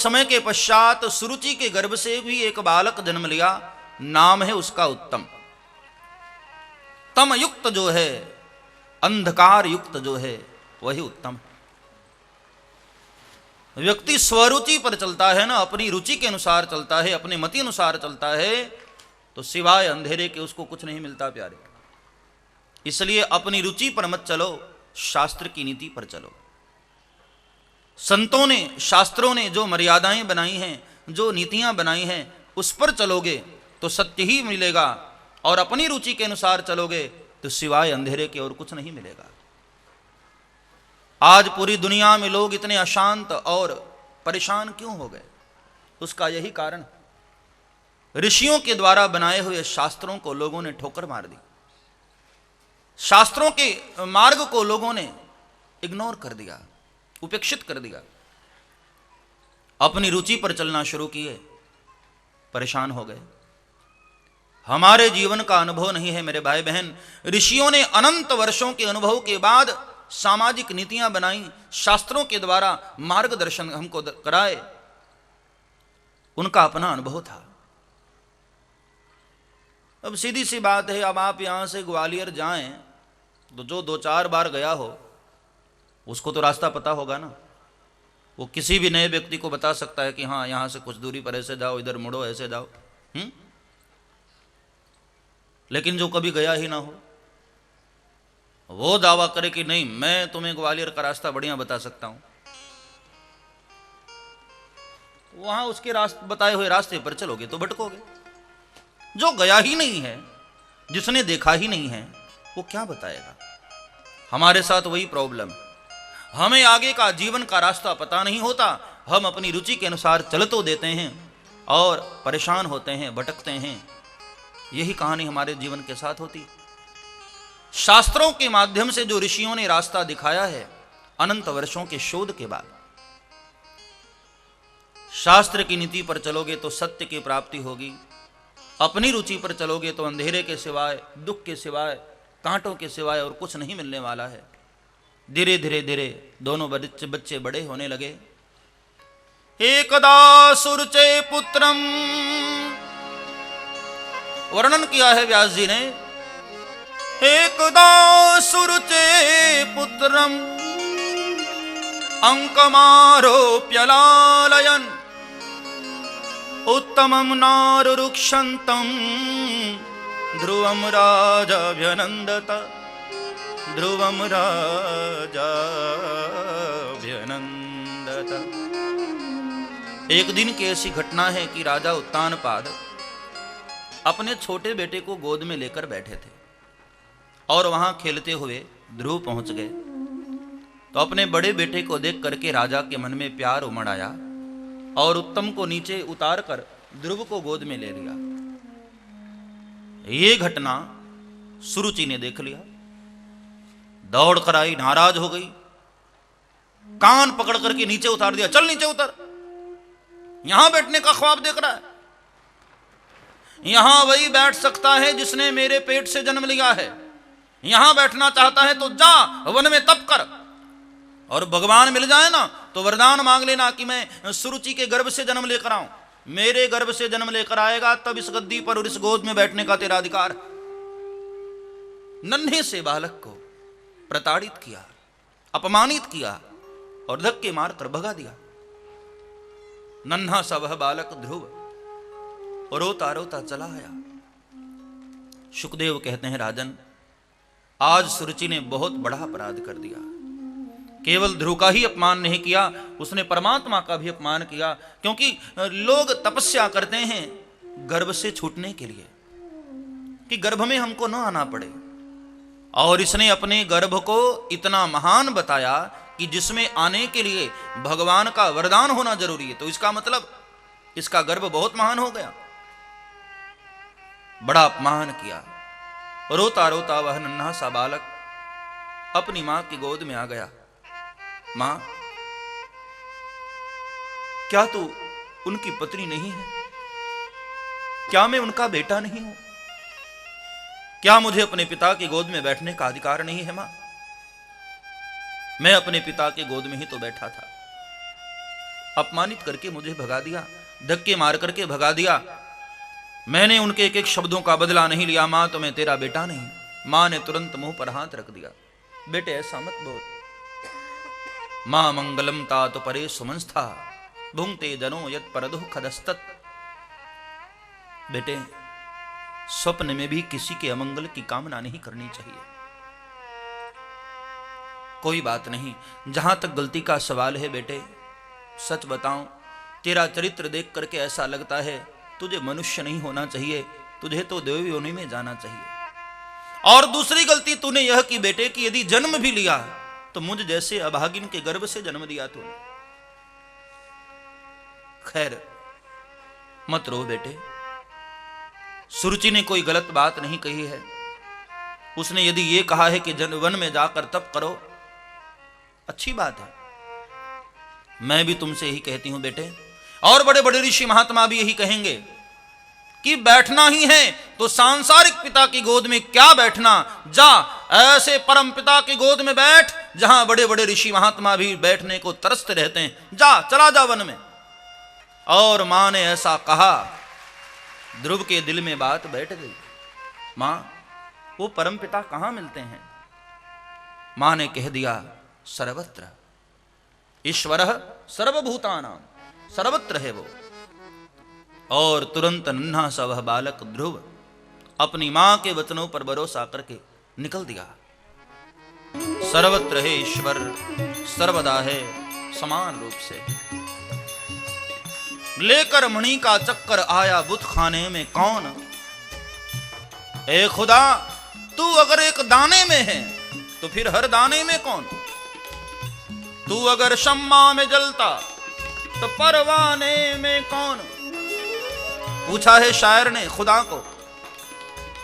समय के पश्चात सुरुचि के गर्भ से भी एक बालक जन्म लिया, नाम है उसका उत्तम। तम युक्त जो है, अंधकार युक्त जो है, वही उत्तम है। व्यक्ति स्वरुचि पर चलता है ना, अपनी रुचि के अनुसार चलता है, अपने मति अनुसार चलता है, तो सिवाय अंधेरे के उसको कुछ नहीं मिलता प्यारे। इसलिए अपनी रुचि पर मत चलो, शास्त्र की नीति पर चलो। संतों ने, शास्त्रों ने जो मर्यादाएं बनाई हैं, जो नीतियां बनाई हैं, उस पर चलोगे तो सत्य ही मिलेगा, और अपनी रुचि के अनुसार चलोगे तो सिवाय अंधेरे के और कुछ नहीं मिलेगा। आज पूरी दुनिया में लोग इतने अशांत और परेशान क्यों हो गए? उसका यही कारण, ऋषियों के द्वारा बनाए हुए शास्त्रों को लोगों ने ठोकर मार दी। शास्त्रों के मार्ग को लोगों ने इग्नोर कर दिया, उपेक्षित कर दिया, अपनी रुचि पर चलना शुरू किए, परेशान हो गए। हमारे जीवन का अनुभव नहीं है मेरे भाई बहन। ऋषियों ने अनंत वर्षों के अनुभव के बाद सामाजिक नीतियां बनाई, शास्त्रों के द्वारा मार्गदर्शन हमको कराए, उनका अपना अनुभव था। अब सीधी सी बात है, अब आप यहां से ग्वालियर जाएं तो जो 2-4 बार गया हो उसको तो रास्ता पता होगा ना। वो किसी भी नए व्यक्ति को बता सकता है कि हाँ यहां से कुछ दूरी पर ऐसे जाओ, इधर मुड़ो, ऐसे जाओ। लेकिन जो कभी गया ही ना हो वो दावा करे कि नहीं मैं तुम्हें ग्वालियर का रास्ता बढ़िया बता सकता हूं, वहां उसके रास्ते बताए हुए रास्ते पर चलोगे तो भटकोगे। जो गया ही नहीं है, जिसने देखा ही नहीं है, वो क्या बताएगा? हमारे साथ वही प्रॉब्लम, हमें आगे का जीवन का रास्ता पता नहीं होता, हम अपनी रुचि के अनुसार चल तो देते हैं और परेशान होते हैं, भटकते हैं। यही कहानी हमारे जीवन के साथ होती। शास्त्रों के माध्यम से जो ऋषियों ने रास्ता दिखाया है, अनंत वर्षों के शोध के बाद, शास्त्र की नीति पर चलोगे तो सत्य की प्राप्ति होगी, अपनी रुचि पर चलोगे तो अंधेरे के सिवाय, दुख के सिवाय, कांटों के सिवाय और कुछ नहीं मिलने वाला है। धीरे धीरे धीरे दोनों बच्चे बड़े होने लगे। एकदा सुरुचे पुत्रम, वर्णन किया है व्यास जी ने। एकदा सुरुचे पुत्रम अंकमारोप्यलालयन् उत्तमं नारुरुक्षन्तं ध्रुवं राजाभ्यनन्दत, ध्रुवं राजाभ्यनन्दत। एक दिन की ऐसी घटना है कि राजा उत्तानपाद अपने छोटे बेटे को गोद में लेकर बैठे थे और वहां खेलते हुए ध्रुव पहुंच गए। तो अपने बड़े बेटे को देख करके राजा के मन में प्यार उमड़ आया और उत्तम को नीचे उतार कर ध्रुव को गोद में ले लिया। ये घटना सुरुचि ने देख लिया, दौड़ कर आई, नाराज हो गई, कान पकड़ करके नीचे उतार दिया। चल नीचे उतर, यहां बैठने का ख्वाब देख रहा है? यहां वही बैठ सकता है जिसने मेरे पेट से जन्म लिया है। यहां बैठना चाहता है तो जा वन में तप कर, और भगवान मिल जाए ना तो वरदान मांग लेना कि मैं सुरुचि के गर्भ से जन्म लेकर आऊं। मेरे गर्भ से जन्म लेकर आएगा तब इस गद्दी पर और इस गोद में बैठने का तेरा अधिकार। नन्हे से बालक को प्रताड़ित किया, अपमानित किया और धक्के मारकर भगा दिया। नन्हा सा वह बालक ध्रुव रोता रोता चला आया। शुकदेव कहते हैं, राजन आज सुरुचि ने बहुत बड़ा अपराध कर दिया। केवल ध्रुव का ही अपमान नहीं किया, उसने परमात्मा का भी अपमान किया। क्योंकि लोग तपस्या करते हैं गर्भ से छूटने के लिए कि गर्भ में हमको न आना पड़े, और इसने अपने गर्भ को इतना महान बताया कि जिसमें आने के लिए भगवान का वरदान होना जरूरी है। तो इसका मतलब इसका गर्भ बहुत महान हो गया। बड़ा अपमान किया। रोता रोता वह नन्हा सा बालक अपनी मां की गोद में आ गया। मां, क्या तू उनकी पत्नी नहीं है? क्या मैं उनका बेटा नहीं हूं? क्या मुझे अपने पिता की गोद में बैठने का अधिकार नहीं है? मां, मैं अपने पिता के गोद में ही तो बैठा था। अपमानित करके मुझे भगा दिया, धक्के मार करके भगा दिया। मैंने उनके एक एक शब्दों का बदला नहीं लिया। मां तो मैं तेरा बेटा नहीं। मां ने तुरंत मुंह पर हाथ रख दिया। बेटे ऐसा मत बोल। मां मंगलम तात परे सुमंस्था भुंगते जनो यत पर दुःखदस्तत्। बेटे स्वप्न में भी किसी के अमंगल की कामना नहीं करनी चाहिए। कोई बात नहीं, जहां तक गलती का सवाल है बेटे, सच बताऊं, तेरा चरित्र देख करके ऐसा लगता है तुझे मनुष्य नहीं होना चाहिए, तुझे तो देव योनि में जाना चाहिए। और दूसरी गलती तूने यह की बेटे कि यदि जन्म भी लिया तो मुझ जैसे अभागिन के गर्भ से जन्म दिया तूने। खैर मत रो बेटे, सुरुचि ने कोई गलत बात नहीं कही है। उसने यदि ये कहा है कि वन में जाकर तप करो, अच्छी बात है। मैं भी तुमसे यही कहती हूं बेटे, और बड़े बड़े ऋषि महात्मा भी यही कहेंगे कि बैठना ही है तो सांसारिक पिता की गोद में क्या बैठना, जा ऐसे परम पिता की गोद में बैठ जहां बड़े बड़े ऋषि महात्मा भी बैठने को तरसते रहते हैं। जा, चला जा वन में। और मां ने ऐसा कहा, ध्रुव के दिल में बात बैठ गई। मां, वो परम पिता कहां मिलते हैं? मां ने कह दिया, सर्वत्र। ईश्वरः सर्वभूतानां, सर्वत्र है वो। और तुरंत नन्हा सा वह बालक ध्रुव अपनी मां के वचनों पर भरोसा करके निकल दिया। सर्वत्र है ईश्वर, सर्वदा है समान रूप से। लेकर मणि का चक्कर आया बुत खाने में कौन? ए खुदा, तू अगर एक दाने में है तो फिर हर दाने में कौन? तू अगर शम्मा में जलता तो परवाने में कौन? पूछा है शायर ने खुदा को,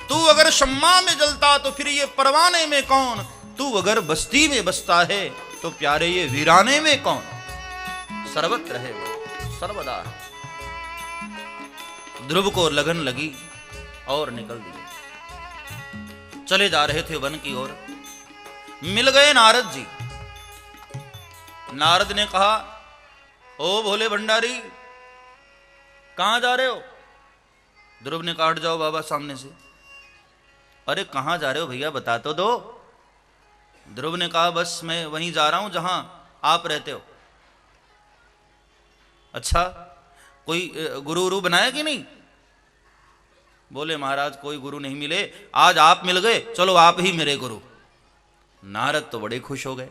तू अगर शम्मा में जलता तो फिर ये परवाने में कौन? तू अगर बस्ती में बसता है तो प्यारे ये वीराने में कौन? सर्वत्र है वो, सर्वदा है। ध्रुव को लगन लगी और निकल दिए। चले जा रहे थे वन की ओर। मिल गए नारद जी। नारद ने कहा, ओ भोले भंडारी, कहां जा रहे हो? ध्रुव ने कहा, हट जाओ बाबा सामने से। अरे कहां जा रहे हो भैया, बता तो दो। ध्रुव ने कहा, बस मैं वहीं जा रहा हूं जहां आप रहते हो। अच्छा, कोई गुरु गुरु बनाया कि नहीं? बोले महाराज कोई गुरु नहीं मिले, आज आप मिल गए, चलो आप ही मेरे गुरु। नारद तो बड़े खुश हो गए।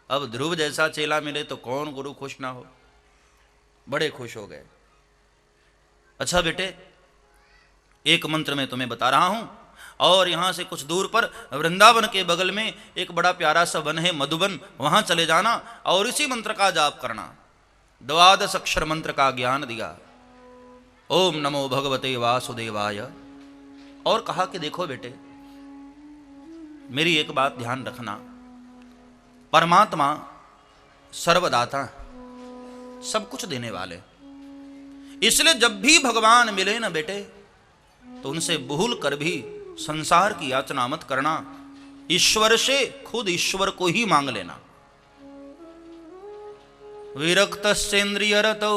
अब ध्रुव जैसा चेला मिले तो कौन गुरु खुश ना हो। बड़े खुश हो गए। अच्छा बेटे, एक मंत्र मैं तुम्हें बता रहा हूं, और यहां से कुछ दूर पर वृंदावन के बगल में एक बड़ा प्यारा सा वन है मधुबन, वहां चले जाना और इसी मंत्र का जाप करना। 12 अक्षर मंत्र का ज्ञान दिया। ओम नमो भगवते वासुदेवाय। और कहा कि देखो बेटे, मेरी एक बात ध्यान रखना, परमात्मा सर्वदाता, सब कुछ देने वाले। इसलिए जब भी भगवान मिले ना बेटे, तो उनसे भूल कर भी संसार की याचना मत करना। ईश्वर से खुद ईश्वर को ही मांग लेना। विरक्तस्येन्द्रियरतो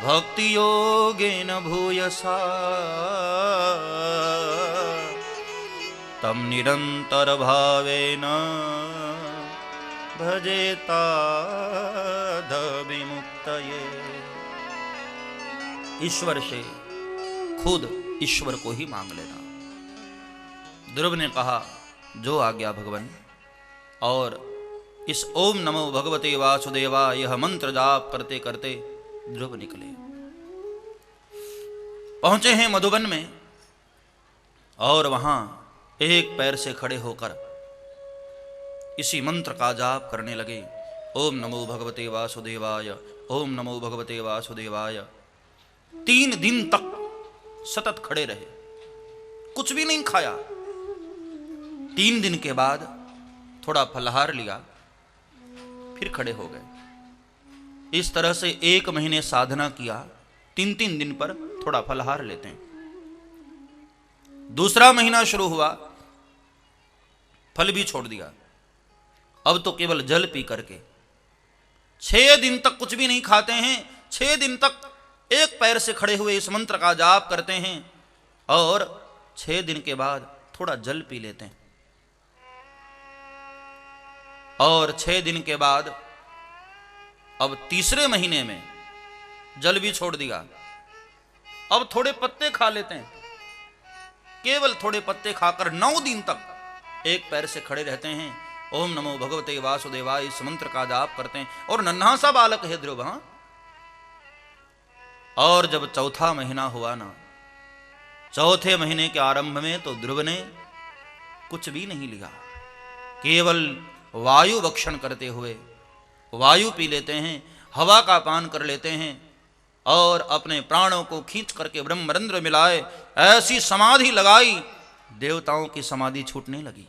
भक्ति योगेन भूयसा तम निरंतर भावेन भजेता विमुक्तये। ईश्वर से खुद ईश्वर को ही मांग लेना। ध्रुव ने कहा, जो आज्ञा भगवान। और इस ओम नमो भगवते वासुदेवाय यह मंत्र जाप करते करते ध्रुव निकले। पहुंचे हैं मधुबन में, और वहां एक पैर से खड़े होकर इसी मंत्र का जाप करने लगे। ओम नमो भगवते वासुदेवाय, ओम नमो भगवते वासुदेवाय। 3 दिन तक सतत खड़े रहे, कुछ भी नहीं खाया। 3 दिन के बाद थोड़ा फलहार लिया, फिर खड़े हो गए। इस तरह से 1 महीने साधना किया। 3-3 दिन पर थोड़ा फलहार लेते हैं। दूसरा महीना शुरू हुआ, फल भी छोड़ दिया। अब तो केवल जल पी करके 6 दिन तक कुछ भी नहीं खाते हैं, 6 दिन तक एक पैर से खड़े हुए इस मंत्र का जाप करते हैं और 6 दिन के बाद थोड़ा जल पी लेते हैं और 6 दिन के बाद अब तीसरे महीने में जल भी छोड़ दिया, अब थोड़े पत्ते खा लेते हैं। केवल थोड़े पत्ते खाकर 9 दिन तक एक पैर से खड़े रहते हैं, ओम नमो भगवते वासुदेवाय इस मंत्र का जाप करते हैं और नन्हा सा बालक है ध्रुव। हाँ, और जब चौथा महीना हुआ ना, चौथे महीने के आरंभ में तो ध्रुव ने कुछ भी नहीं लिया, केवल वायु भक्षण करते हुए वायु पी लेते हैं, हवा का पान कर लेते हैं और अपने प्राणों को खींच करके ब्रह्मरंध्र मिलाए, ऐसी समाधि लगाई देवताओं की समाधि छूटने लगी।